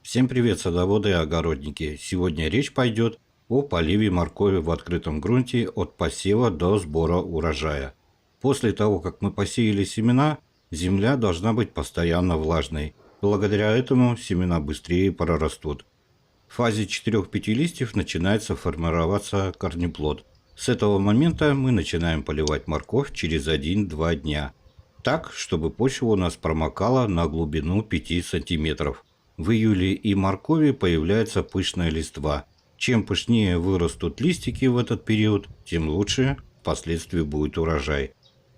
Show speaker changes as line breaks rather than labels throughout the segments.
Всем привет, садоводы и огородники! Сегодня речь пойдет о поливе моркови в открытом грунте от посева до сбора урожая. После того, как мы посеяли семена, земля должна быть постоянно влажной. Благодаря этому семена быстрее прорастут. В фазе 4-5 листьев начинается формироваться корнеплод. С этого момента мы начинаем поливать морковь через 1-2 дня. Так, чтобы почва у нас промокала на глубину 5 сантиметров. В июле и моркови появляется пышная листва. Чем пышнее вырастут листики в этот период, тем лучше впоследствии будет урожай.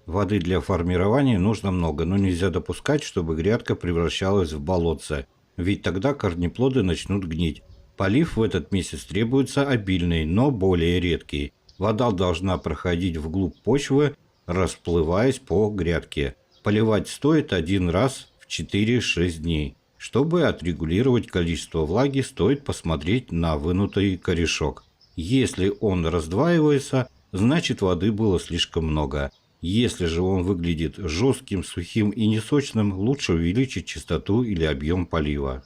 Воды для формирования нужно много, но нельзя допускать, чтобы грядка превращалась в болотце, ведь тогда корнеплоды начнут гнить. Полив в этот месяц требуется обильный, но более редкий. Вода должна проходить вглубь почвы, расплываясь по грядке. Поливать стоит один раз в 4-6 дней. Чтобы отрегулировать количество влаги, стоит посмотреть на вынутый корешок. Если он раздваивается, значит воды было слишком много. Если же он выглядит жестким, сухим и несочным, лучше увеличить частоту или объем полива.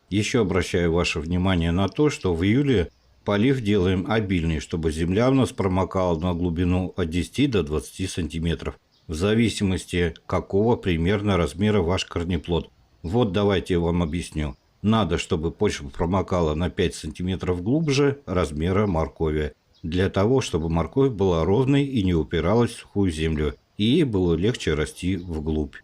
Еще обращаю ваше внимание на то, что в июле полив делаем обильный, чтобы земля у нас промокала на глубину от 10 до 20 сантиметров, в зависимости какого примерно размера ваш корнеплод. Вот давайте я вам объясню. Надо, чтобы почва промокала на 5 сантиметров глубже размера моркови, для того, чтобы морковь была ровной и не упиралась в сухую землю, и ей было легче расти вглубь.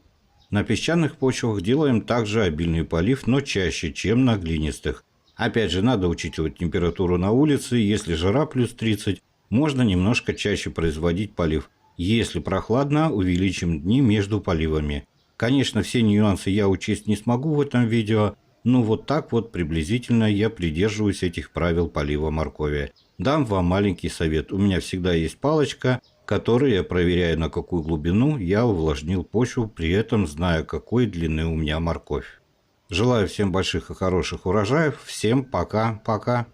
На песчаных почвах делаем также обильный полив, но чаще, чем на глинистых. Опять же, надо учитывать температуру на улице. Если жара плюс 30, можно немножко чаще производить полив. Если прохладно, увеличим дни между поливами. Конечно, все нюансы я учесть не смогу в этом видео, но вот так вот приблизительно я придерживаюсь этих правил полива моркови. Дам вам маленький совет. У меня всегда есть палочка, которой я проверяю, на какую глубину я увлажнил почву, при этом зная, какой длины у меня морковь. Желаю всем больших и хороших урожаев. Всем пока-пока.